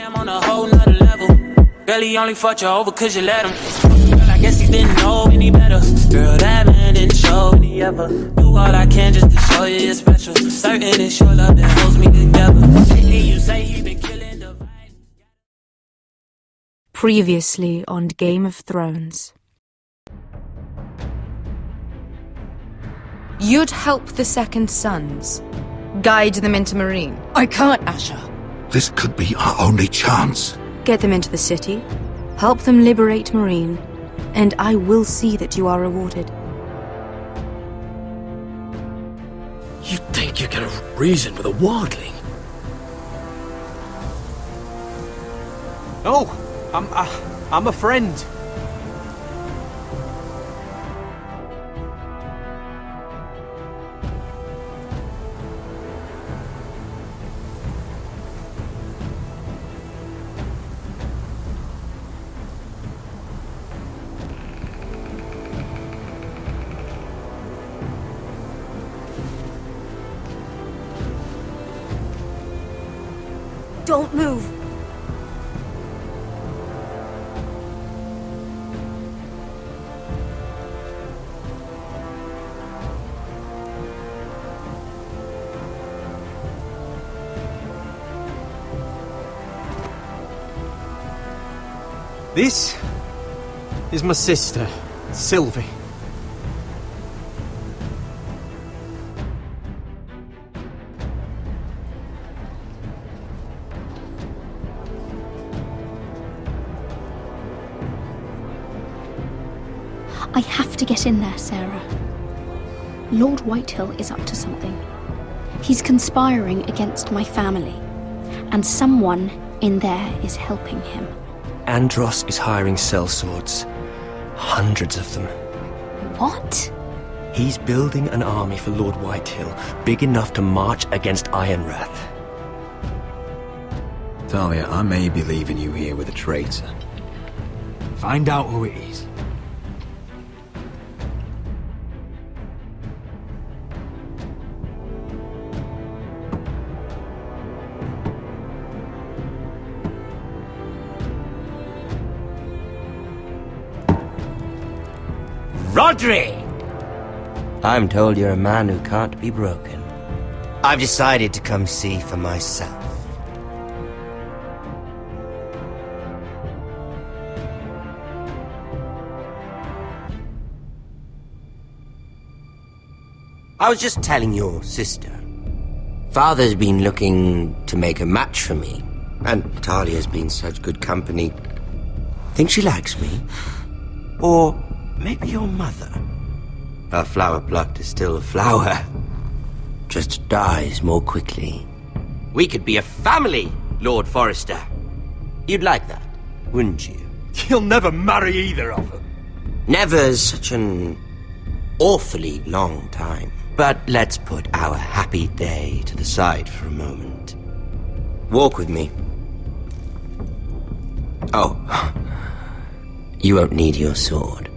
I'm on a whole nother level. Girl, he only fucked you over cause you let him. Girl, I guess he didn't know any better. Girl, that man didn't show any ever. Do all I can just to show you you're special. Certain it's your love that holds me together. Lately you say he been killing the vibe. Previously on Game of Thrones. You'd help the Second Sons. Guide them into Marine. I can't, Asha. This could be our only chance. Get them into the city. Help them liberate Marine. And I will see that you are rewarded. You think you can reason with a wardling? No, I'm a friend. Don't move. This is my sister, Sylvie. I have to get in there, Sarah. Lord Whitehill is up to something. He's conspiring against my family, and someone in there is helping him. Andros is hiring sellswords. Hundreds of them. What? He's building an army for Lord Whitehill, big enough to march against Ironrath. Talia, I may be leaving you here with a traitor. Find out who it is. Rodri! I'm told you're a man who can't be broken. I've decided to come see for myself. I was just telling your sister. Father's been looking to make a match for me, and Talia's been such good company. Think she likes me? Or maybe your mother. A flower plucked is still a flower. Just dies more quickly. We could be a family, Lord Forrester. You'd like that, wouldn't you? You'll never marry either of them. Never's such an awfully long time. But let's put our happy day to the side for a moment. Walk with me. Oh, you won't need your sword.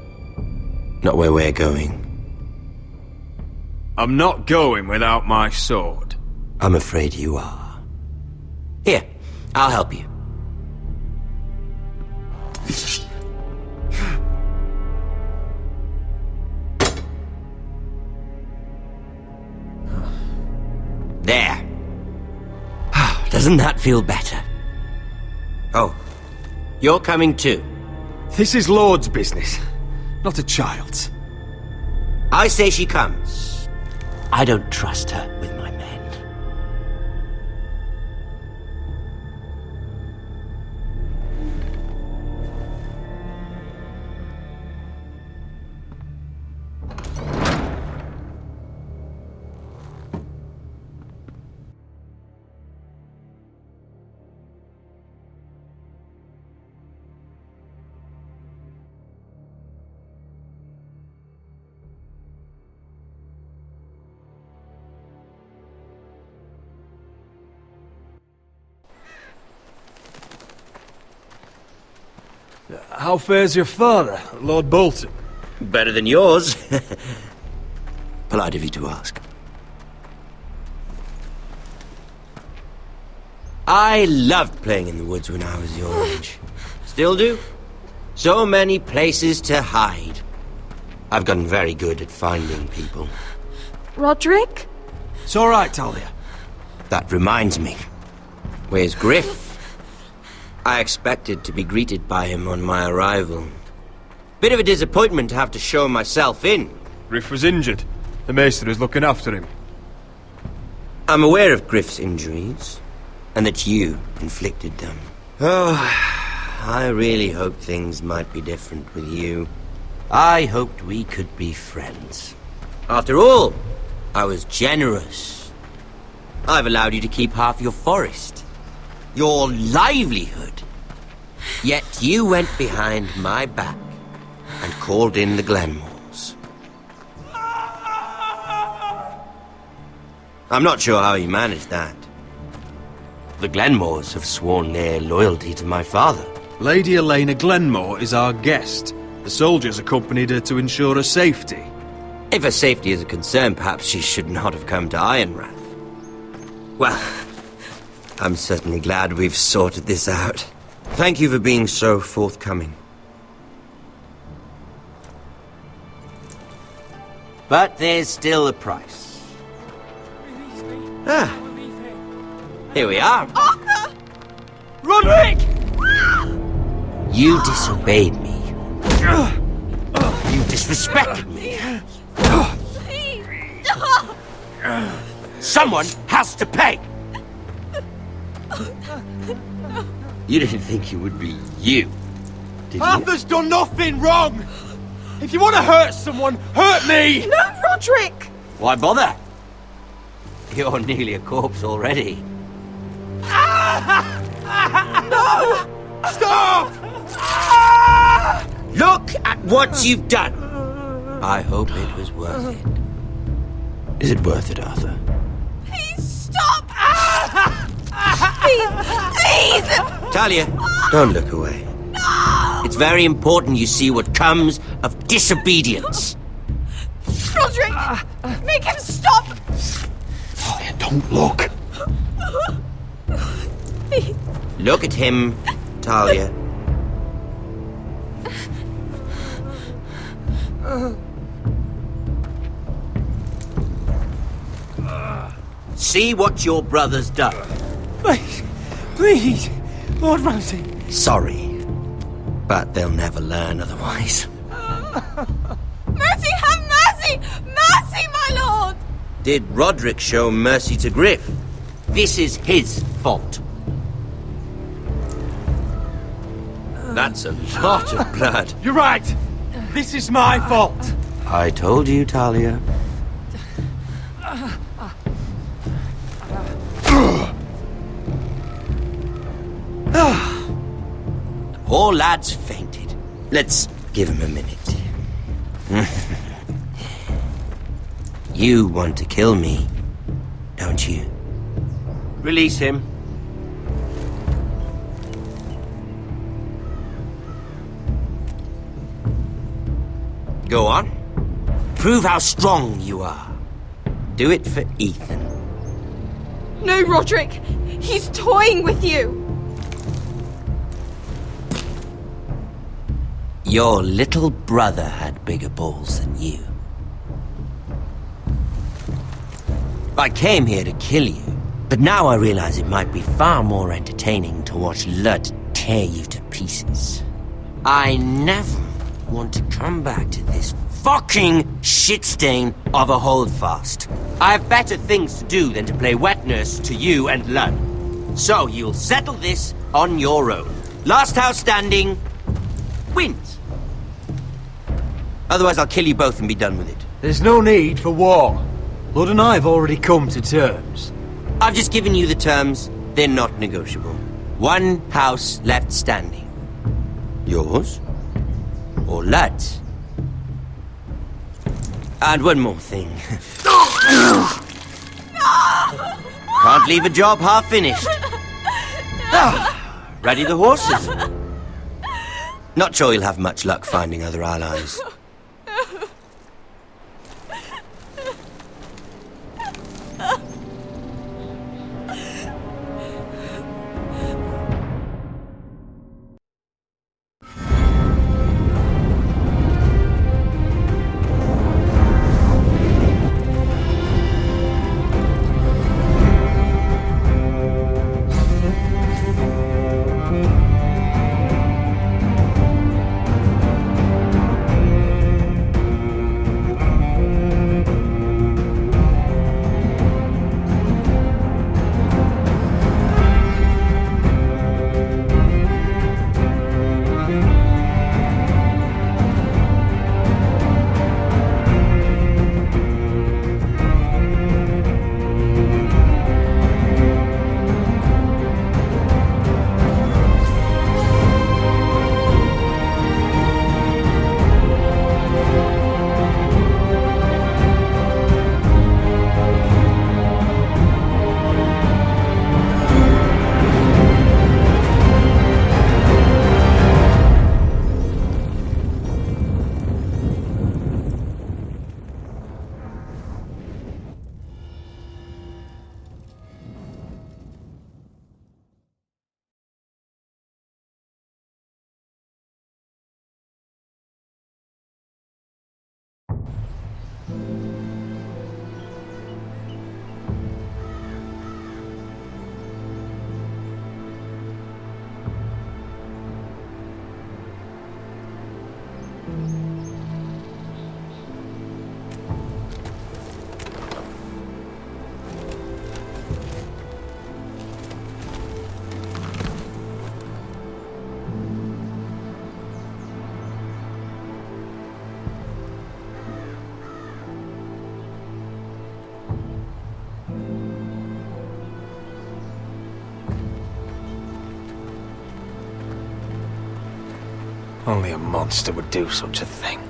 Not where we're going. I'm not going without my sword. I'm afraid you are. Here, I'll help you. There. Doesn't that feel better? Oh, you're coming too. This is Lord's business, not a child's. I say she comes. I don't trust her with my men. How fares your father, Lord Bolton? Better than yours. Polite of you to ask. I loved playing in the woods when I was your age. Still do. So many places to hide. I've gotten very good at finding people. Roderick? It's all right, Talia. That reminds me. Where's Griff? I expected to be greeted by him on my arrival. Bit of a disappointment to have to show myself in. Griff was injured. The maester is looking after him. I'm aware of Griff's injuries, and that you inflicted them. Oh, I really hoped things might be different with you. I hoped we could be friends. After all, I was generous. I've allowed you to keep half your forest. Your livelihood. Yet you went behind my back and called in the Glenmores. I'm not sure how you managed that. The Glenmores have sworn their loyalty to my father. Lady Elena Glenmore is our guest. The soldiers accompanied her to ensure her safety. If her safety is a concern, perhaps she should not have come to Ironrath. Well, I'm certainly glad we've sorted this out. Thank you for being so forthcoming. But there's still a price. Ah, here we are. Arthur! Roderick! You disobeyed me. You disrespected me. Someone has to pay! You didn't think it would be you, did you? Arthur's done nothing wrong! If you want to hurt someone, hurt me! No, Roderick! Why bother? You're nearly a corpse already. No! Stop! Look at what you've done! I hope it was worth it. Is it worth it, Arthur? Please stop! Please! Talia, don't look away. No! It's very important you see what comes of disobedience. Roderick! Make him stop! Talia, don't look. Please. Look at him, Talia. See what your brother's done. Please, Lord Ramsay. Sorry, but they'll never learn otherwise. Mercy, have mercy! Mercy, my lord! Did Roderick show mercy to Griff? This is his fault. That's a lot of blood. You're right. This is my fault. I told you, Talia. The poor lad's fainted. Let's give him a minute. You want to kill me, don't you? Release him. Go on. Prove how strong you are. Do it for Ethan. No, Roderick! He's toying with you! Your little brother had bigger balls than you. I came here to kill you, but now I realize it might be far more entertaining to watch Lud tear you to pieces. I never want to come back to this fucking shit stain of a holdfast. I have better things to do than to play wet nurse to you and Lud. So you'll settle this on your own. Last house standing wins. Otherwise I'll kill you both and be done with it. There's no need for war. Lord and I have already come to terms. I've just given you the terms. They're not negotiable. One house left standing. Yours? Or Lud's? And one more thing. Can't leave a job half finished. Ready the horses? Not sure you'll have much luck finding other allies. Only a monster would do such a thing.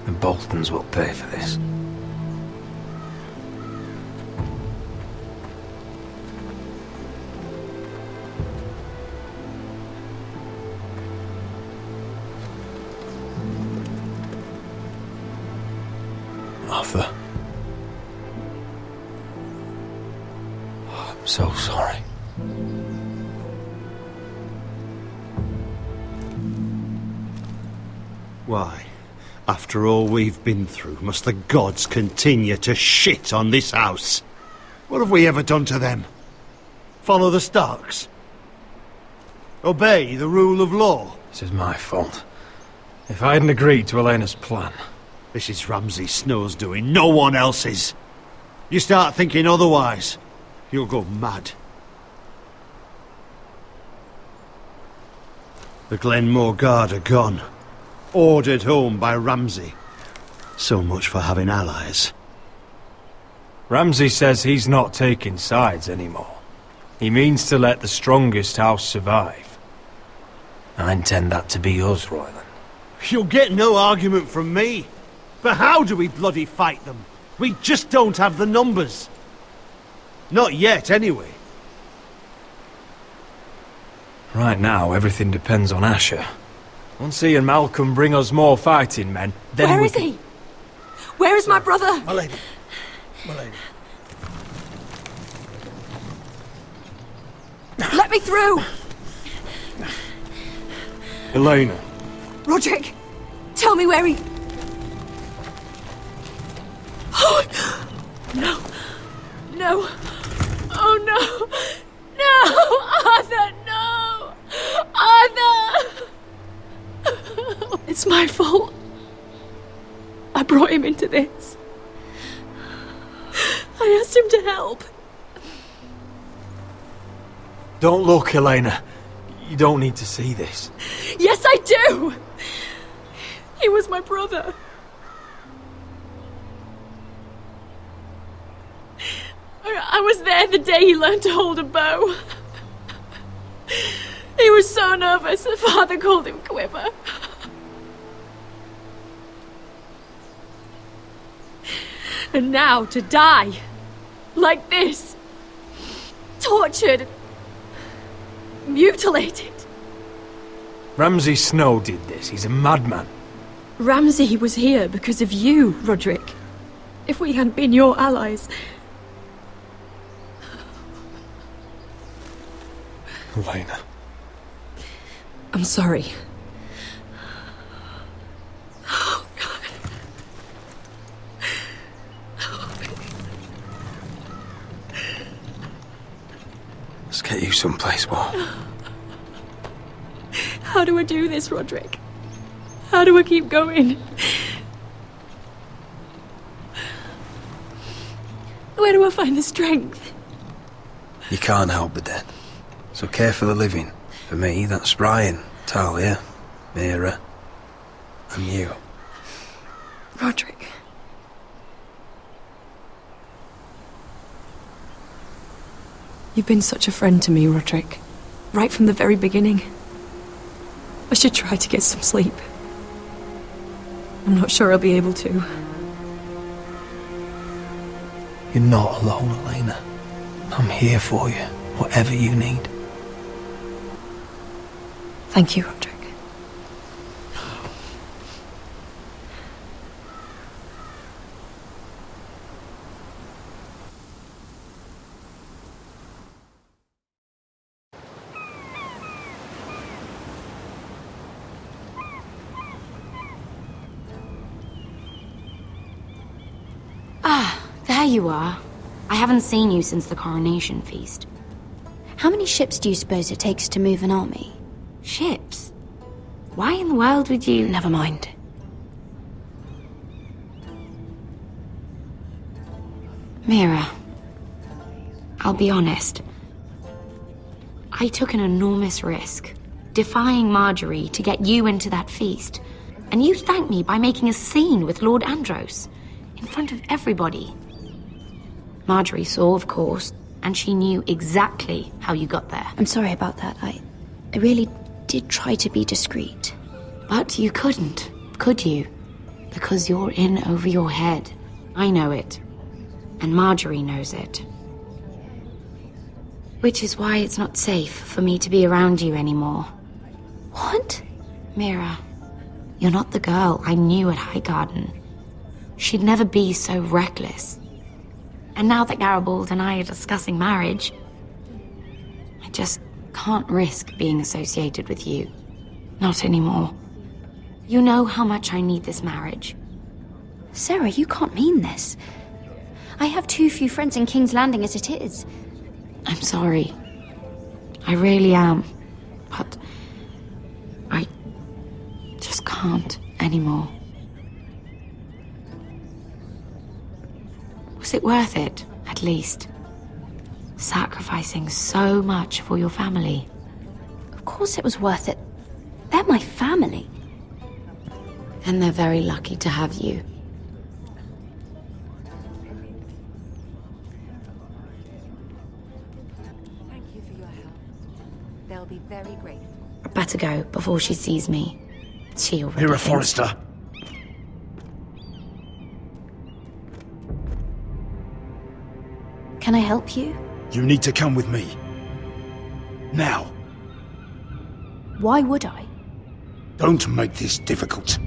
The Boltons will pay for this. Arthur. Oh, I'm so sorry. Why, after all we've been through, must the gods continue to shit on this house? What have we ever done to them? Follow the Starks? Obey the rule of law? This is my fault. If I hadn't agreed to Elena's plan... This is Ramsay Snow's doing, no one else's. You start thinking otherwise, you'll go mad. The Glenmore Guard are gone. Ordered home by Ramsay. So much for having allies. Ramsay says he's not taking sides anymore. He means to let the strongest house survive. I intend that to be us, Royland. You'll get no argument from me. But how do we bloody fight them? We just don't have the numbers. Not yet, anyway. Right now, everything depends on Asher. Once he and Malcolm bring us more fighting men, then Where is he? Where is my brother? My lady. My lady. Let me through! Elena. Roderick, tell me where he... Oh, no. No. Oh, no. No! Arthur, no! Arthur! It's my fault. I brought him into this. I asked him to help. Don't look, Elena. You don't need to see this. Yes, I do! He was my brother. I was there the day he learned to hold a bow. He was so nervous, the father called him Quiver. And now to die, like this, tortured, mutilated. Ramsay Snow did this. He's a madman. Ramsay was here because of you, Roderick. If we hadn't been your allies... Elena. I'm sorry. Let's get you someplace warm. How do I do this, Roderick? How do I keep going? Where do I find the strength? You can't help the dead. So care for the living. For me, that's Brian, Talia, Mira, and you. Roderick. You've been such a friend to me, Roderick. Right from the very beginning. I should try to get some sleep. I'm not sure I'll be able to. You're not alone, Elena. I'm here for you, whatever you need. Thank you, Roderick. you are. I haven't seen you since the coronation feast. How many ships do you suppose it takes to move an army? Ships? Why in the world would you... Never mind. Mira, I'll be honest. I took an enormous risk, defying Marjorie to get you into that feast. And you thanked me by making a scene with Lord Andros, in front of everybody. Marjorie saw, of course, and she knew exactly how you got there. I'm sorry about that. I really did try to be discreet. But you couldn't, could you? Because you're in over your head. I know it. And Marjorie knows it. Which is why it's not safe for me to be around you anymore. What? Mira, you're not the girl I knew at Highgarden. She'd never be so reckless. And now that Garibald and I are discussing marriage, I just can't risk being associated with you. Not anymore. You know how much I need this marriage. Sarah, you can't mean this. I have too few friends in King's Landing as it is. I'm sorry. I really am. But I just can't anymore. Was it worth it, at least? Sacrificing so much for your family? Of course it was worth it. They're my family. And they're very lucky to have you. Thank you for your help. They'll be very grateful. I better go before she sees me. She already Mira thinks- Forrester. Can I help you? You need to come with me. Now. Why would I? Don't make this difficult.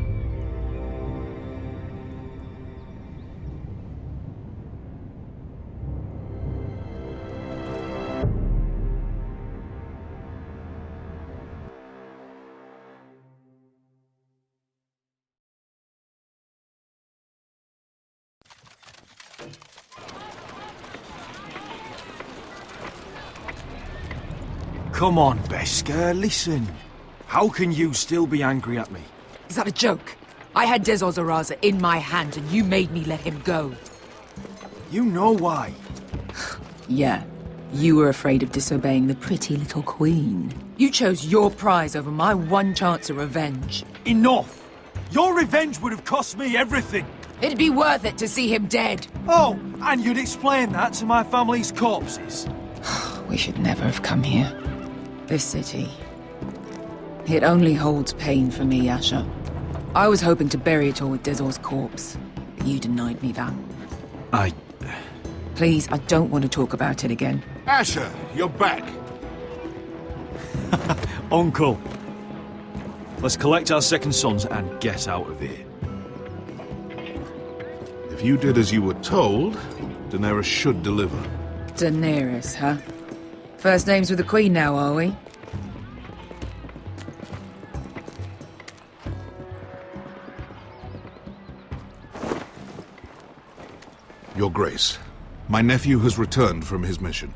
Come on, Beskar, listen. How can you still be angry at me? Is that a joke? I had Des Ozaraza in my hand and you made me let him go. You know why. Yeah, you were afraid of disobeying the pretty little queen. You chose your prize over my one chance of revenge. Enough! Your revenge would have cost me everything. It'd be worth it to see him dead. Oh, and you'd explain that to my family's corpses. We should never have come here. This city. It only holds pain for me, Asher. I was hoping to bury it all with Dizor's corpse, but you denied me that. Please, I don't want to talk about it again. Asher, you're back. Uncle. Let's collect our second sons and get out of here. If you did as you were told, Daenerys should deliver. Daenerys, huh? First names with the Queen now, are we? Your Grace, my nephew has returned from his mission.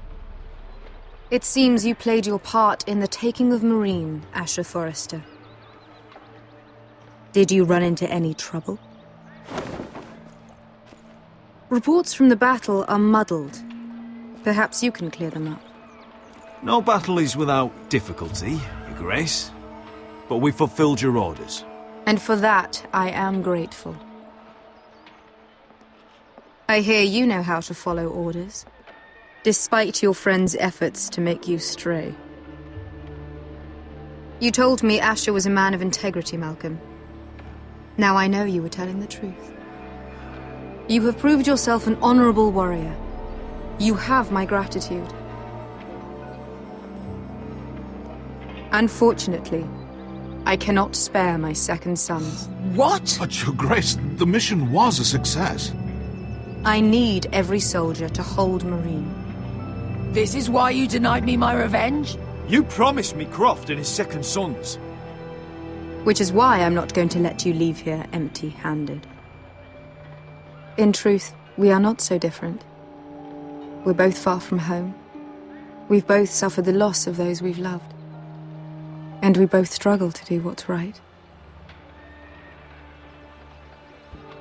It seems you played your part in the taking of Meereen, Asher Forrester. Did you run into any trouble? Reports from the battle are muddled. Perhaps you can clear them up. No battle is without difficulty, Your Grace. But we fulfilled your orders. And for that, I am grateful. I hear you know how to follow orders, despite your friend's efforts to make you stray. You told me Asher was a man of integrity, Malcolm. Now I know you were telling the truth. You have proved yourself an honorable warrior. You have my gratitude. Unfortunately, I cannot spare my second sons. What? But, Your Grace, the mission was a success. I need every soldier to hold Meereen. This is why you denied me my revenge? You promised me Croft and his second sons. Which is why I'm not going to let you leave here empty-handed. In truth, We are not so different. We're both far from home. We've both suffered the loss of those we've loved. And we both struggle to do what's right.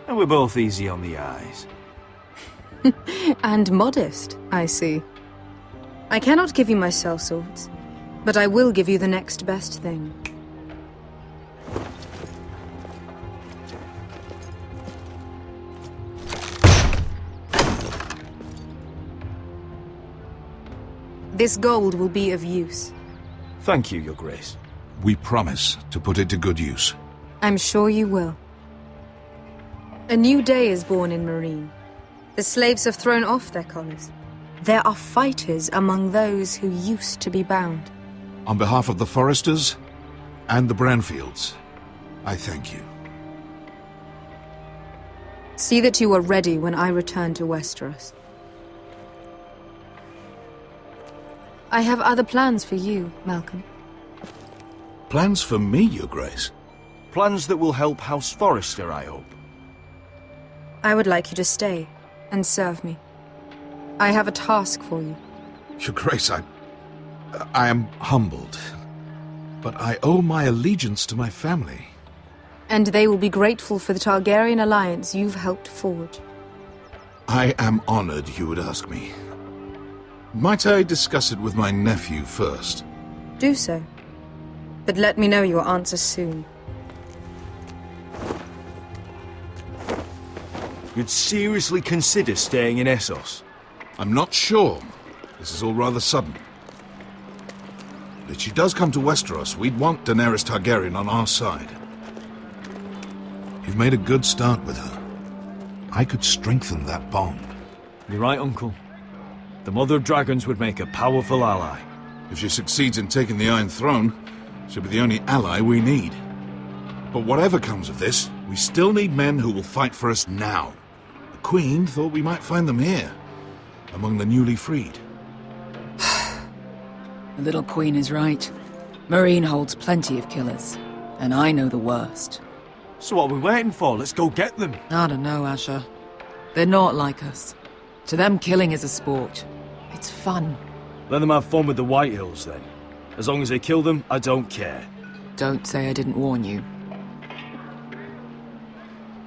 And we're both easy on the eyes. And modest, I see. I cannot give you my sellswords, but I will give you the next best thing. This gold will be of use. Thank you, Your Grace. We promise to put it to good use. I'm sure you will. A new day is born in Meereen. The slaves have thrown off their collars. There are fighters among those who used to be bound. On behalf of the Forresters and the Branfields, I thank you. See that you are ready when I return to Westeros. I have other plans for you, Malcolm. Plans for me, Your Grace? Plans that will help House Forrester, I hope. I would like you to stay and serve me. I have a task for you. Your Grace, I am humbled, but I owe my allegiance to my family. And they will be grateful for the Targaryen alliance you've helped forge. I am honored you would ask me. Might I discuss it with my nephew first? Do so. But let me know your answer soon. You'd seriously consider staying in Essos? I'm not sure. This is all rather sudden. If she does come to Westeros, we'd want Daenerys Targaryen on our side. You've made a good start with her. I could strengthen that bond. You're right, Uncle. The Mother of Dragons would make a powerful ally. If she succeeds in taking the Iron Throne, she'll be the only ally we need. But whatever comes of this, we still need men who will fight for us now. The Queen thought we might find them here, among the newly freed. The little Queen is right. Meereen holds plenty of killers, and I know the worst. So what are we waiting for? Let's go get them. I don't know, Asher. They're not like us. To them, killing is a sport. It's fun. Let them have fun with the Whitehills, then. As long as they kill them, I don't care. Don't say I didn't warn you.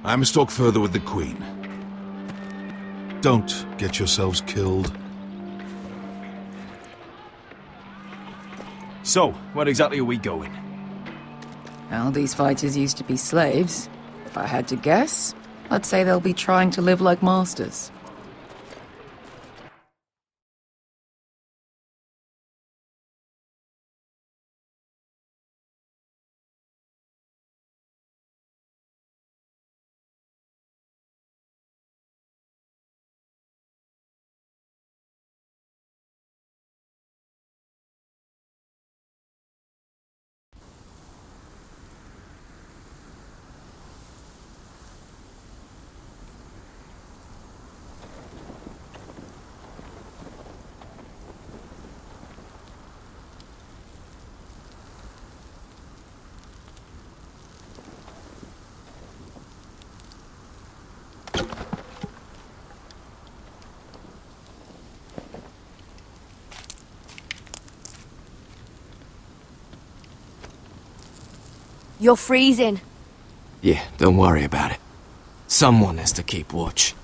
I must talk further with the Queen. Don't get yourselves killed. So, where exactly are we going? Well, these fighters used to be slaves. If I had to guess, I'd say they'll be trying to live like masters. You're freezing. Yeah, don't worry about it. Someone has to keep watch.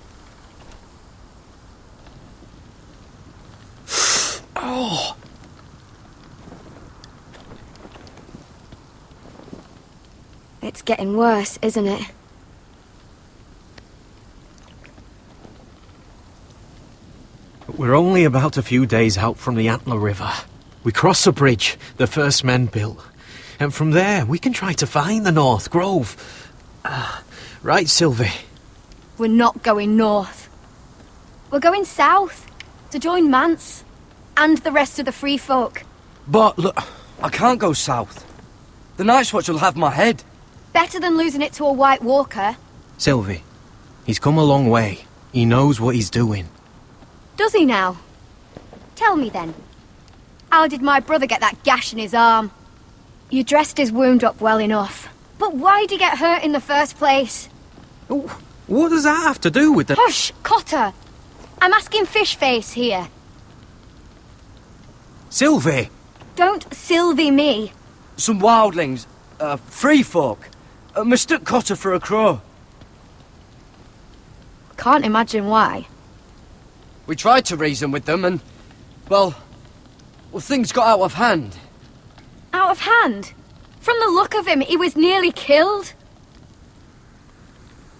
Oh! It's getting worse, isn't it? We're only about a few days out from the Antler River. We cross a bridge the first men built. And from there, we can try to find the North Grove. Right, Sylvie? We're not going north. We're going south, to join Mance, and the rest of the free folk. But, look, I can't go south. The Night's Watch will have my head. Better than losing it to a White Walker. Sylvie, he's come a long way. He knows what he's doing. Does he now? Tell me then. How did my brother get that gash in his arm? You dressed his wound up well enough. But why'd he get hurt in the first place? Oh, What does that have to do with the... Hush, Cotter! I'm asking Fishface here. Sylvie! Don't Sylvie me. Some wildlings, free folk, mistook Cotter for a crow. Can't imagine why. We tried to reason with them and, well, things got out of hand. Out of hand? From the look of him, he was nearly killed.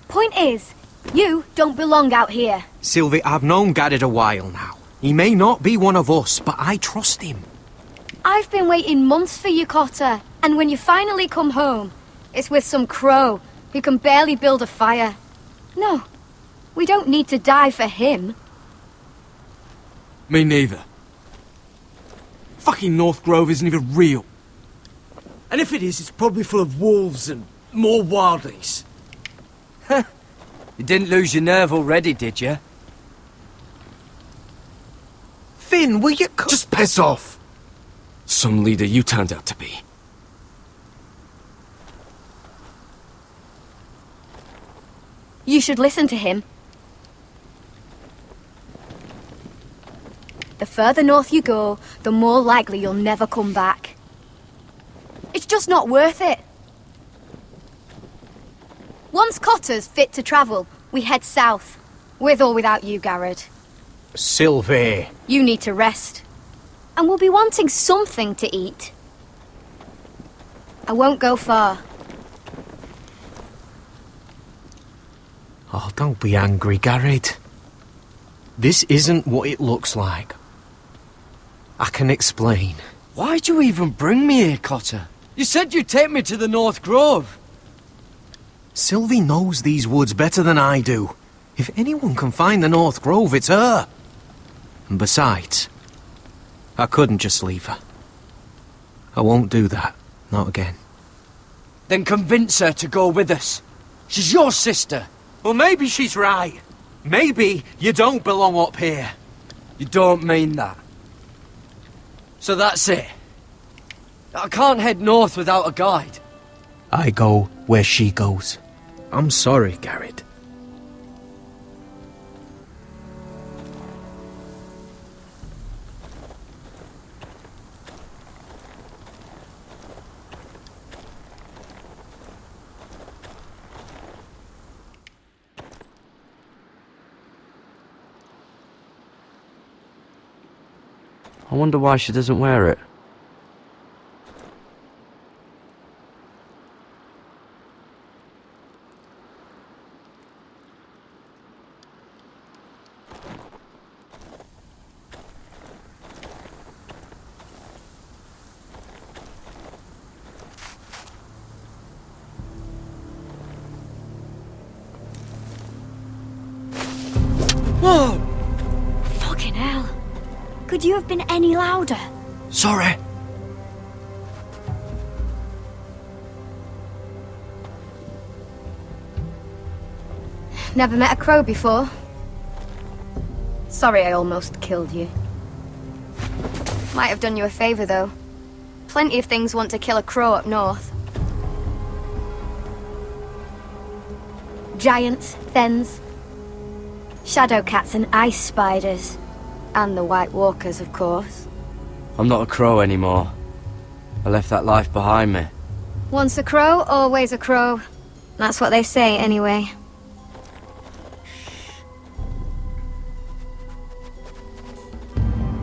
Point is, you don't belong out here. Sylvie, I've known Garrett a while now. He may not be one of us, but I trust him. I've been waiting months for you, Cotter. And when you finally come home, it's with some crow who can barely build a fire. No, we don't need to die for him. Me neither. Fucking North Grove isn't even real. And if it is, it's probably full of wolves and more wildlings. You didn't lose your nerve already, did you? Finn, will you... Just piss off! Some leader you turned out to be. You should listen to him. The further north you go, the more likely you'll never come back. It's just not worth it. Once Cotter's fit to travel, we head south. With or without you, Garrett. Sylvie. You need to rest. And we'll be wanting something to eat. I won't go far. Oh, don't be angry, Garrett. This isn't what it looks like. I can explain. Why'd you even bring me here, Cotter? You said you'd take me to the North Grove. Sylvie knows these woods better than I do. If anyone can find the North Grove, it's her. And besides, I couldn't just leave her. I won't do that. Not again. Then convince her to go with us. She's your sister. Well, maybe she's right. Maybe you don't belong up here. You don't mean that. So that's it. I can't head north without a guide. I go where she goes. I'm sorry, Garrett. I wonder why she doesn't wear it. Whoa! Fucking hell. Could you have been any louder? Sorry. Never met a crow before. Sorry I almost killed you. Might have done you a favor, though. Plenty of things want to kill a crow up north. Giants, thens, shadow cats and ice spiders. And the White Walkers, of course. I'm not a crow anymore. I left that life behind me. Once a crow, always a crow. That's what they say, anyway.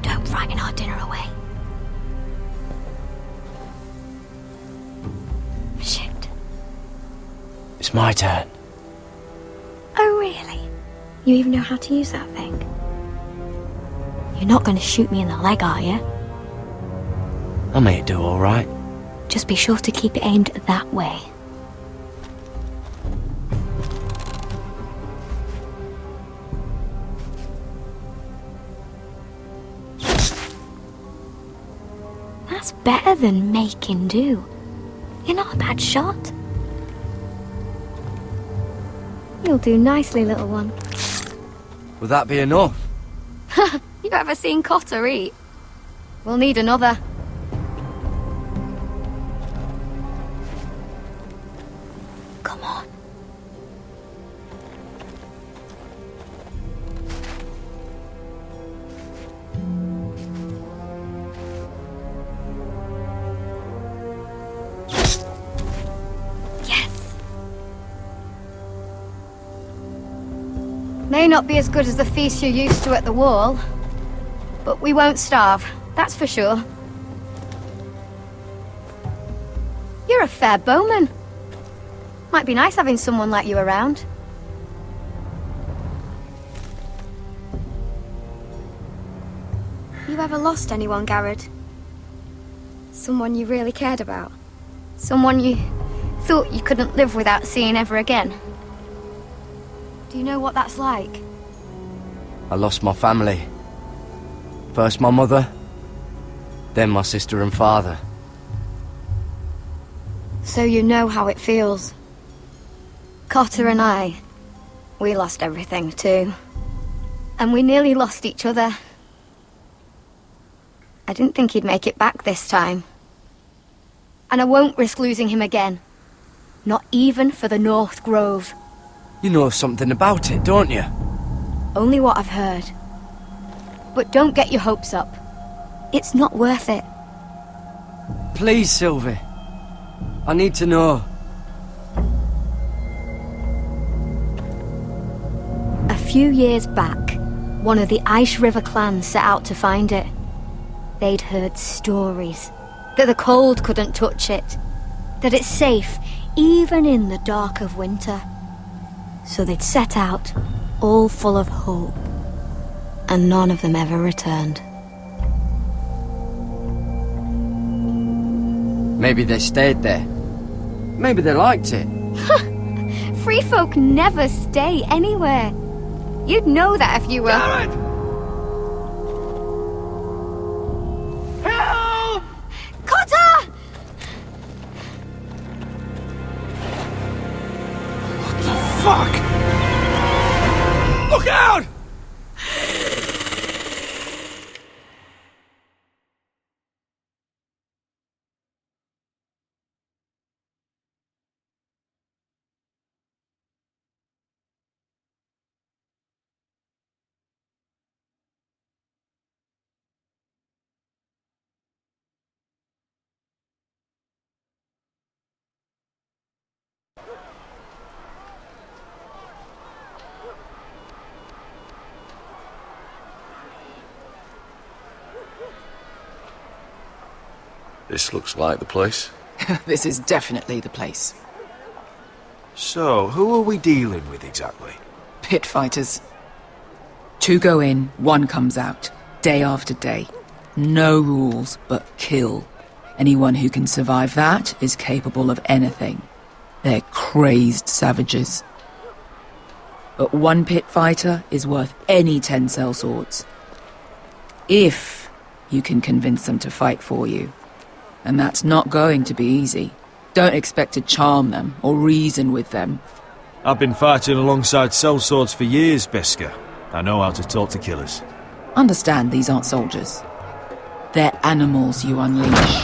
Don't frighten our dinner away. Shit. It's my turn. Oh, really? You even know how to use that thing? You're not going to shoot me in the leg, are you? I may do all right. Just be sure to keep it aimed that way. That's better than making do. You're not a bad shot. You'll do nicely, little one. Would that be enough? You ever seen Cotter eat? We'll need another. Come on. May not be as good as the feast you're used to at the wall, but we won't starve, that's for sure. You're a fair bowman. Might be nice having someone like you around. You ever lost anyone, Garrett? Someone you really cared about? Someone you thought you couldn't live without seeing ever again? Do you know what that's like? I lost my family. First my mother, then my sister and father. So you know how it feels. Cotter and I, we lost everything too. And we nearly lost each other. I didn't think he'd make it back this time. And I won't risk losing him again. Not even for the North Grove. You know something about it, don't you? Only what I've heard. But don't get your hopes up. It's not worth it. Please, Sylvie. I need to know. A few years back, one of the Ice River clans set out to find it. They'd heard stories that the cold couldn't touch it, that it's safe even in the dark of winter. So they'd set out, all full of hope, and none of them ever returned. Maybe they stayed there. Maybe they liked it. Free folk never stay anywhere. You'd know that if you were... Garrett! Help! Cotter! What the fuck? Look out! This looks like the place. This is definitely the place. So, who are we dealing with exactly? Pit fighters. 2 go in, 1 comes out. Day after day. No rules, but kill. Anyone who can survive that is capable of anything. They're crazed savages. But 1 pit fighter is worth any 10 sellswords. If you can convince them to fight for you. And that's not going to be easy. Don't expect to charm them or reason with them. I've been fighting alongside sellswords for years, Beskar. I know how to talk to killers. Understand these aren't soldiers. They're animals you unleash.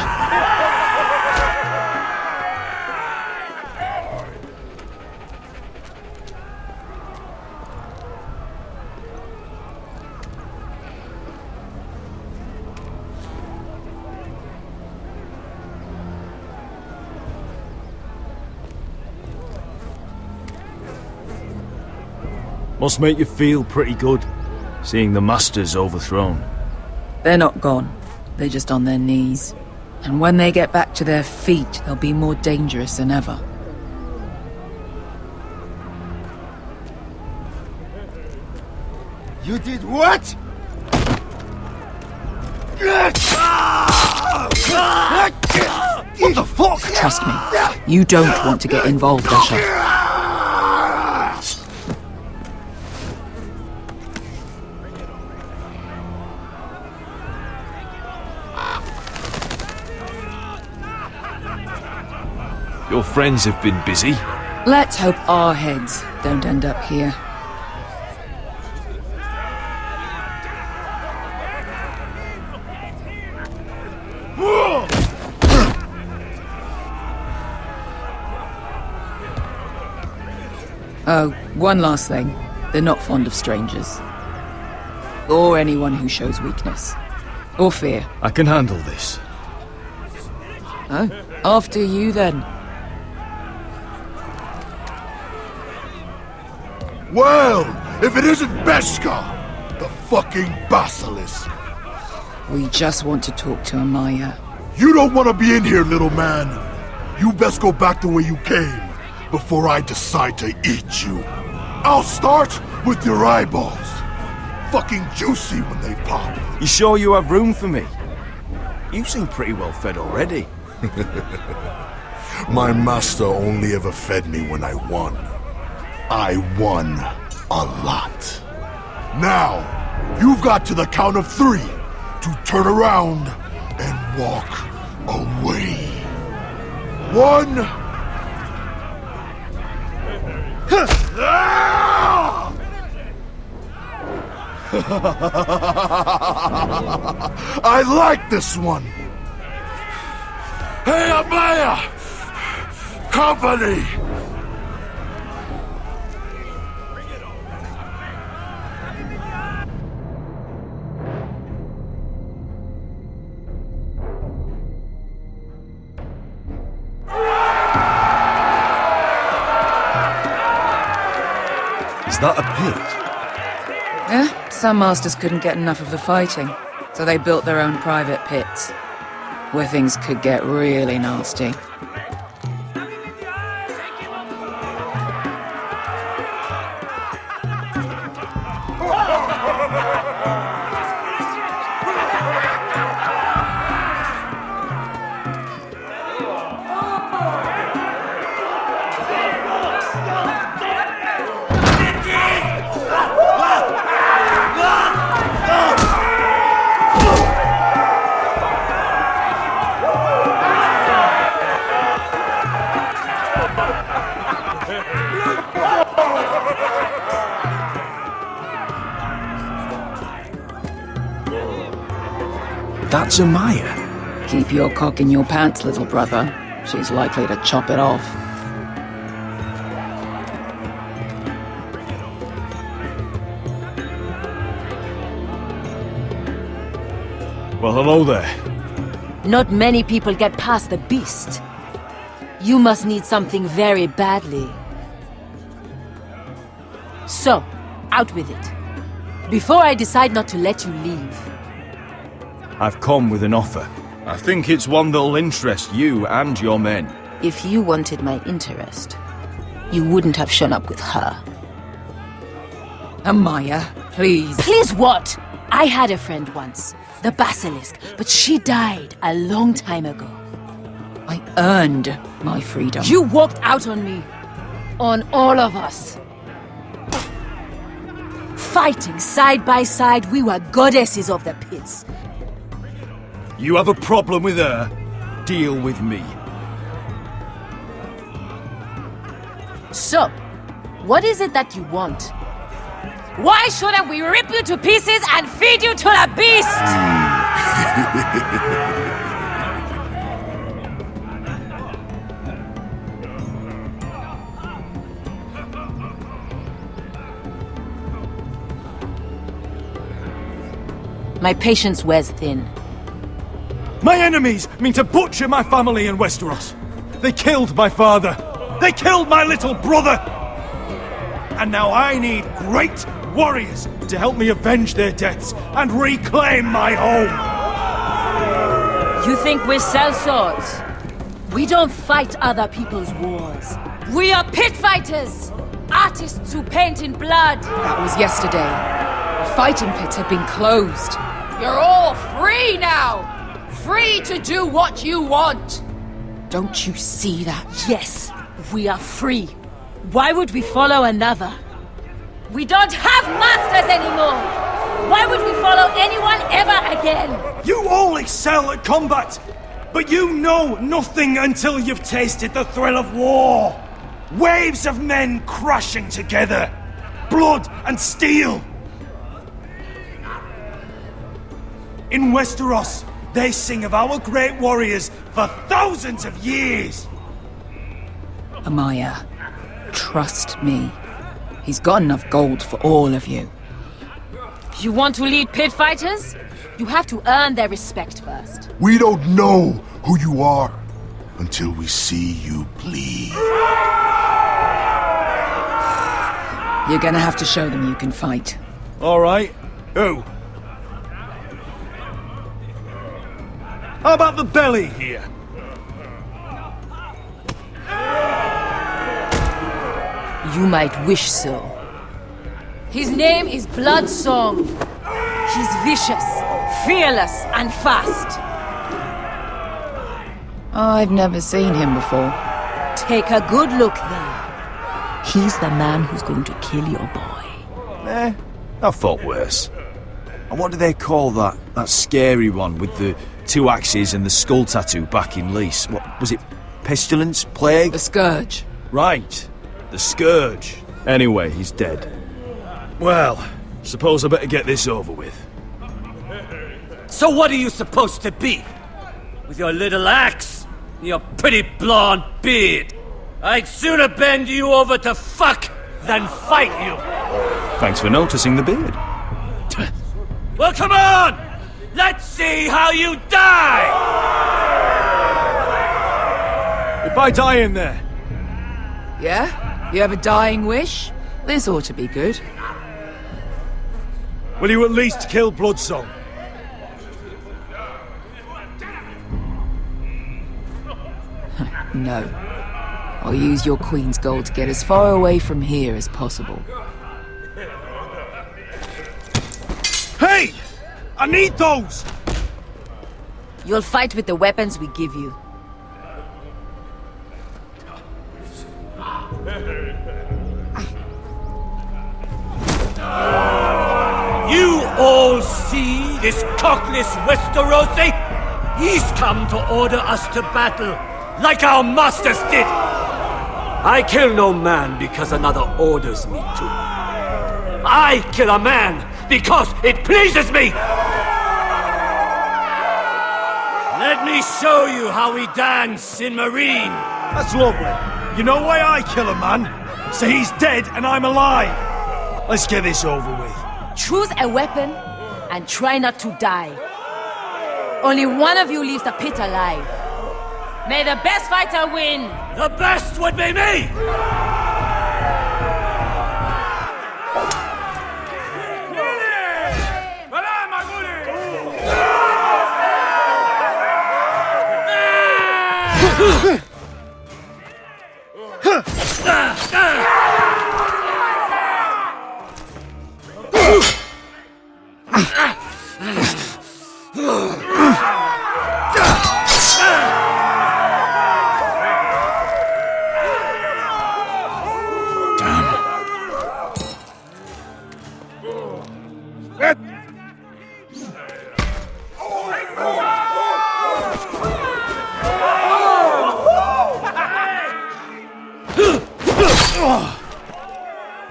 Must make you feel pretty good, seeing the Masters overthrown. They're not gone. They're just on their knees. And when they get back to their feet, they'll be more dangerous than ever. You did what? What the fuck? Trust me, you don't want to get involved, Asher. Your friends have been busy. Let's hope our heads don't end up here. Oh, one last thing. They're not fond of strangers. Or anyone who shows weakness. Or fear. I can handle this. Oh, after you then. Well, if it isn't Beskar, the fucking basilisk. We just want to talk to Amaya. You don't want to be in here, little man. You best go back the way you came before I decide to eat you. I'll start with your eyeballs. Fucking juicy when they pop. You sure you have room for me? You seem pretty well fed already. My master only ever fed me when I won. I won a lot. Now, you've got to the count of 3 to turn around and walk away. 1. I like this one. Hey, Amaya! Company! Is that a pit? Yeah, some masters couldn't get enough of the fighting, so they built their own private pits, where things could get really nasty. That's Amaya. Keep your cock in your pants, little brother. She's likely to chop it off. Well, hello there. Not many people get past the beast. You must need something very badly. So, out with it. Before I decide not to let you leave. I've come with an offer. I think it's one that'll interest you and your men. If you wanted my interest, you wouldn't have shown up with her. Amaya, please. Please what? I had a friend once, the Basilisk, but she died a long time ago. I earned my freedom. You walked out on me. On all of us. Fighting side by side, we were goddesses of the pits. You have a problem with her? Deal with me. So, what is it that you want? Why shouldn't we rip you to pieces and feed you to the beast? My patience wears thin. My enemies mean to butcher my family in Westeros. They killed my father. They killed my little brother. And now I need great warriors to help me avenge their deaths and reclaim my home. You think we sell swords? We don't fight other people's wars. We are pit fighters! Artists who paint in blood! That was yesterday. The fighting pits have been closed. You're all free now! Free to do what you want! Don't you see that? Yes, we are free. Why would we follow another? We don't have masters anymore! Why would we follow anyone ever again? You all excel at combat, but you know nothing until you've tasted the thrill of war. Waves of men crashing together. Blood and steel. In Westeros, they sing of our great warriors for thousands of years. Amaya, trust me. He's got enough gold for all of you. You want to lead pit fighters? You have to earn their respect first. We don't know who you are until we see you bleed. You're gonna have to show them you can fight. All right. Who? How about the belly here? You might wish so. His name is Bloodsong. He's vicious, fearless, and fast. I've never seen him before. Take a good look then. He's the man who's going to kill your boy. I thought worse. And what do they call that scary one with the 2 axes and the skull tattoo back in Lease? What was it? Pestilence? Plague? The Scourge. Right. The Scourge. Anyway, he's dead. Well, suppose I better get this over with. So what are you supposed to be? With your little axe and your pretty blonde beard? I'd sooner bend you over to fuck than fight you. Thanks for noticing the beard. Well, come on! Let's see how you die! If I die in there. Yeah? You have a dying wish? This ought to be good. Will you at least kill Bloodsong? No. I'll use your queen's gold to get as far away from here as possible. Hey! I need those! You'll fight with the weapons we give you. You all see this cockless Westerosi? He's come to order us to battle, like our masters did. I kill no man because another orders me to. I kill a man because it pleases me! Let me show you how we dance in Marine. That's lovely. You know why I kill a man? So he's dead and I'm alive. Let's get this over with. Choose a weapon and try not to die. Only one of you leaves the pit alive. May the best fighter win! The best would be me!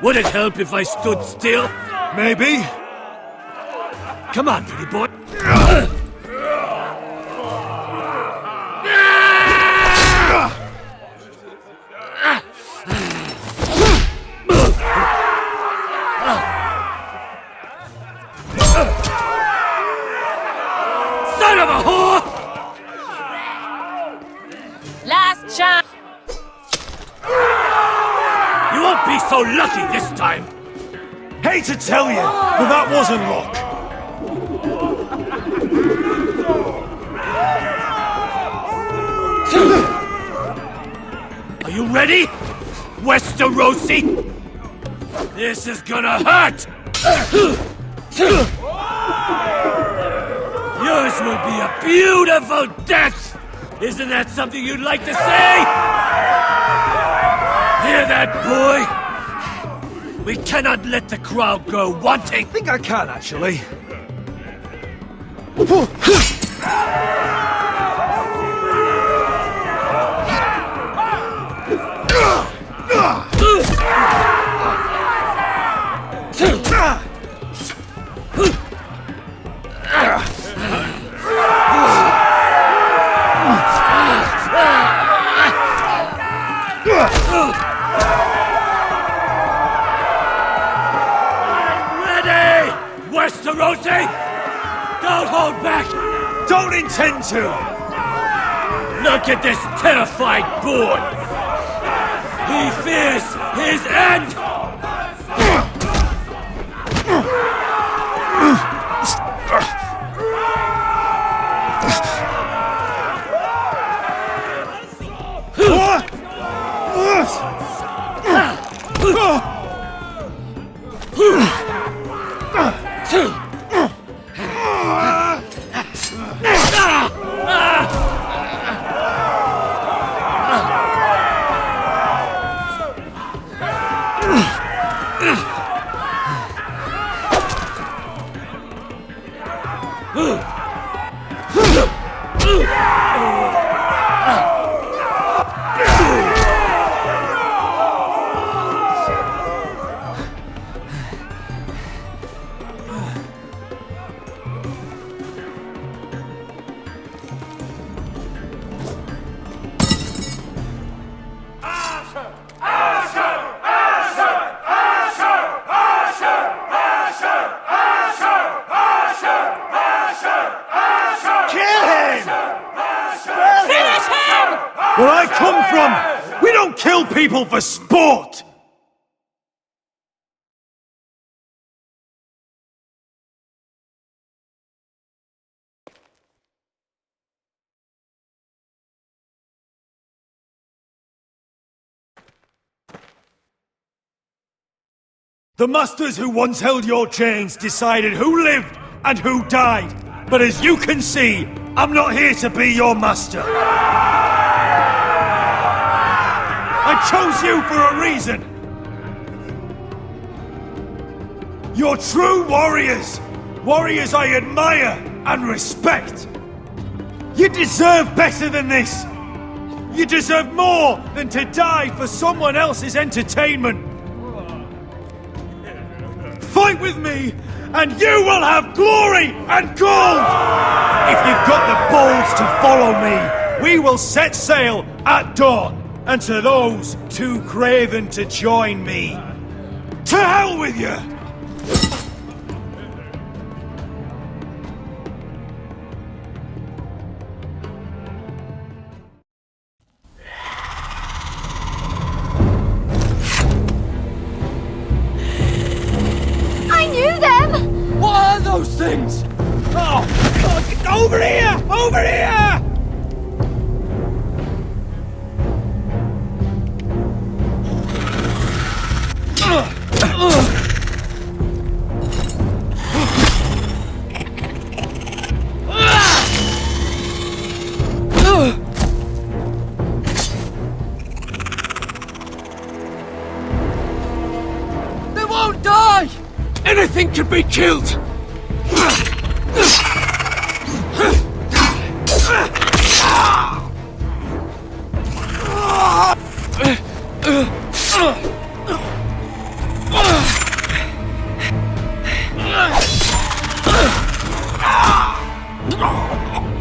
Would it help if I stood still? Maybe. Come on, pretty boy. Son of a whore! Last chance! You won't be so lucky this time! Hate to tell you, but that wasn't luck. Are you ready, Westerosi? This is gonna hurt! Yours will be a beautiful death! Isn't that something you'd like to say? Hear that, boy? We cannot let the crowd go wanting! I think I can, actually. Ready, Westerosi? Don't hold back! Don't intend to! Look at this terrified boy! He fears his end! Where I come from, we don't kill people for sport! The masters who once held your chains decided who lived and who died. But as you can see, I'm not here to be your master. I chose you for a reason. You're true warriors. Warriors I admire and respect. You deserve better than this. You deserve more than to die for someone else's entertainment. Fight with me, and you will have glory and gold! If you've got the balls to follow me, we will set sail at dawn. And to those too craven to join me, to hell with you! I knew them! What are those things? Oh, God, over here! Over here! They won't die! Anything can be killed!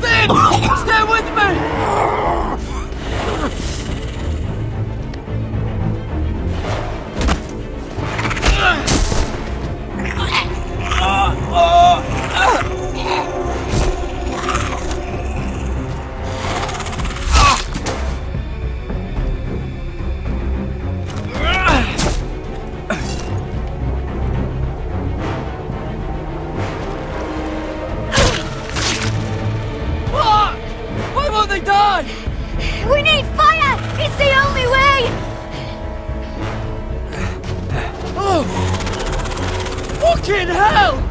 Finn! Stay with me! Why won't they die? We need fire! It's the only way! Oh! Fucking hell!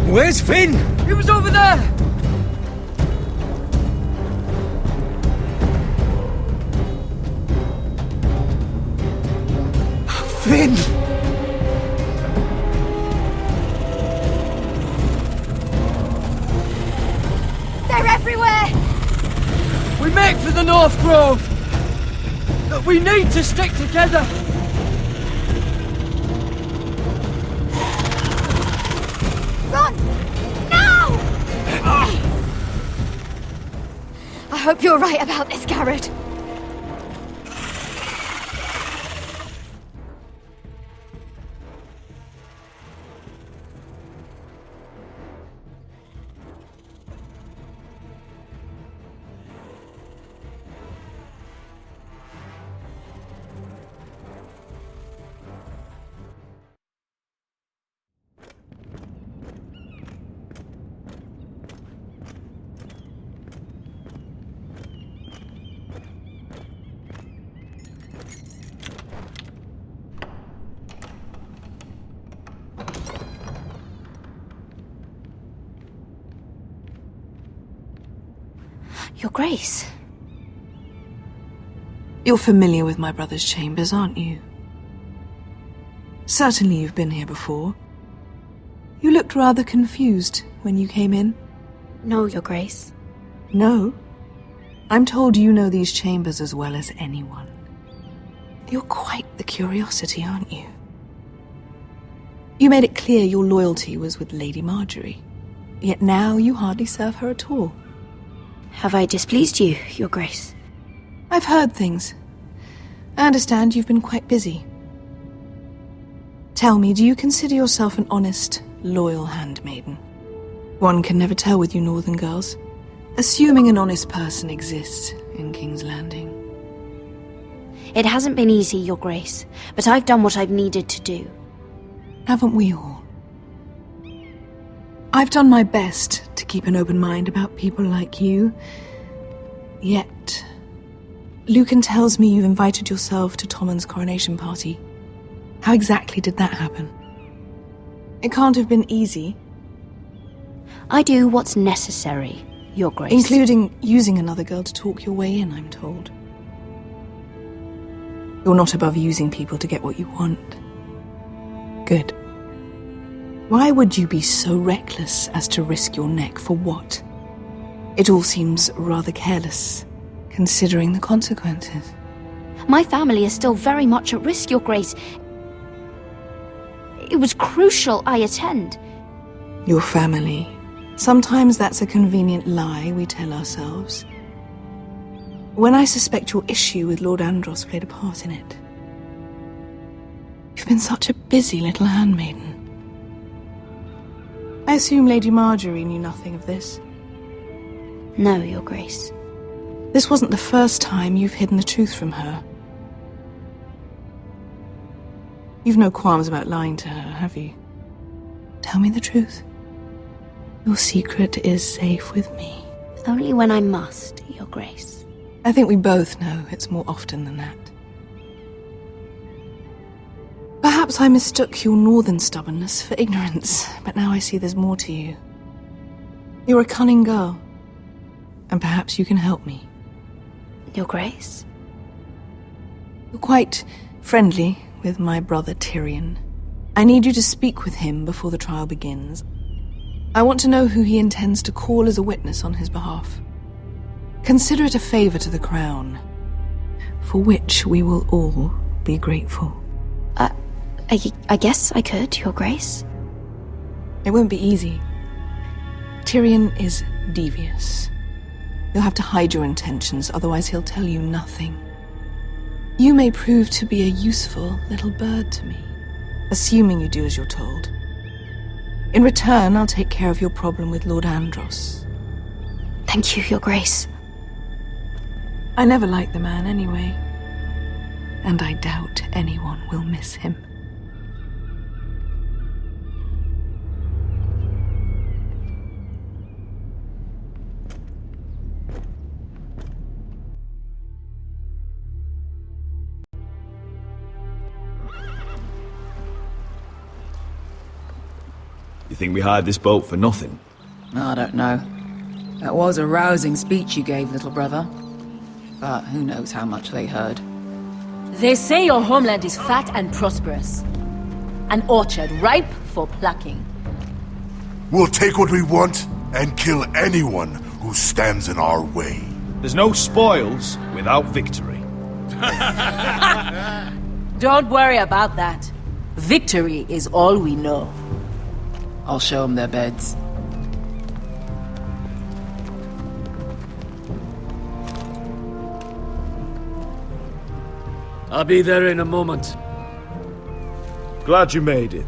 Where's Finn? He was over there! Finn! North Grove! That we need to stick together! Run! No! I hope you're right about this, Garrett. Your Grace. You're familiar with my brother's chambers, aren't you? Certainly you've been here before. You looked rather confused when you came in. No, Your Grace. No? I'm told you know these chambers as well as anyone. You're quite the curiosity, aren't you? You made it clear your loyalty was with Lady Marjorie. Yet now you hardly serve her at all. Have I displeased you, Your Grace? I've heard things. I understand you've been quite busy. Tell me, do you consider yourself an honest, loyal handmaiden? One can never tell with you northern girls. Assuming an honest person exists in King's Landing. It hasn't been easy, Your Grace, but I've done what I've needed to do. Haven't we all? I've done my best to keep an open mind about people like you. Yet, Lucan tells me you've invited yourself to Tommen's coronation party. How exactly did that happen? It can't have been easy. I do what's necessary, Your Grace. Including using another girl to talk your way in, I'm told. You're not above using people to get what you want. Good. Why would you be so reckless as to risk your neck for what? It all seems rather careless, considering the consequences. My family is still very much at risk, Your Grace. It was crucial I attend. Your family. Sometimes that's a convenient lie we tell ourselves. When I suspect your issue with Lord Andros played a part in it. You've been such a busy little handmaiden. I assume Lady Marjorie knew nothing of this. No, Your Grace. This wasn't the first time you've hidden the truth from her. You've no qualms about lying to her, have you? Tell me the truth. Your secret is safe with me. Only when I must, Your Grace. I think we both know it's more often than that. Perhaps I mistook your northern stubbornness for ignorance, but now I see there's more to you. You're a cunning girl, and perhaps you can help me. Your Grace? You're quite friendly with my brother Tyrion. I need you to speak with him before the trial begins. I want to know who he intends to call as a witness on his behalf. Consider it a favor to the crown, for which we will all be grateful. I guess I could, Your Grace. It won't be easy. Tyrion is devious. You'll have to hide your intentions, otherwise he'll tell you nothing. You may prove to be a useful little bird to me, assuming you do as you're told. In return, I'll take care of your problem with Lord Andros. Thank you, Your Grace. I never liked the man anyway, and I doubt anyone will miss him. You think we hired this boat for nothing? I don't know. That was a rousing speech you gave, little brother. But who knows how much they heard. They say your homeland is fat and prosperous. An orchard ripe for plucking. We'll take what we want and kill anyone who stands in our way. There's no spoils without victory. Don't worry about that. Victory is all we know. I'll show them their beds. I'll be there in a moment. Glad you made it.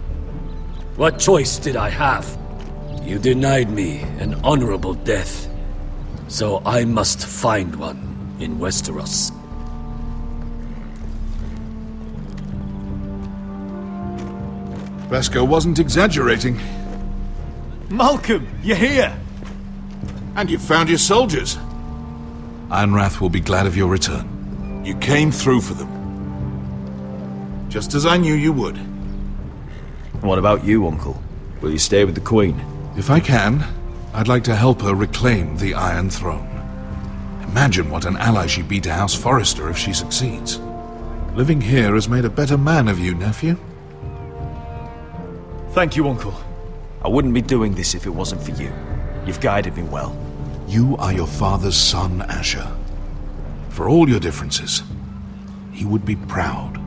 What choice did I have? You denied me an honorable death. So I must find one in Westeros. Vesco wasn't exaggerating. Malcolm, you're here! And you've found your soldiers. Ironrath will be glad of your return. You came through for them. Just as I knew you would. What about you, Uncle? Will you stay with the Queen? If I can, I'd like to help her reclaim the Iron Throne. Imagine what an ally she'd be to House Forrester if she succeeds. Living here has made a better man of you, nephew. Thank you, Uncle. I wouldn't be doing this if it wasn't for you. You've guided me well. You are your father's son, Asher. For all your differences, he would be proud.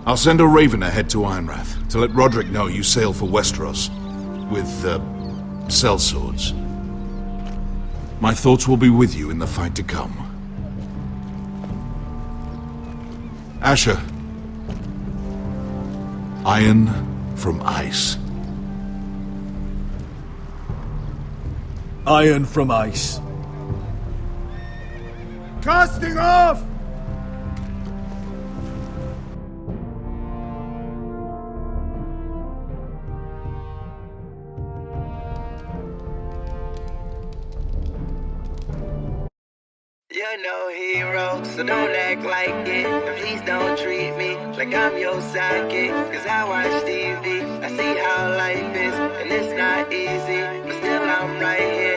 I'll send a raven ahead to Ironrath to let Roderick know you sail for Westeros with, sellswords. My thoughts will be with you in the fight to come. Asher. Iron from ice. Iron from ice. Casting off! You're no hero, so don't act like it. And please don't treat me like I'm your sidekick. Cause I watch TV, I see how life is, and it's not easy. But still I'm right here.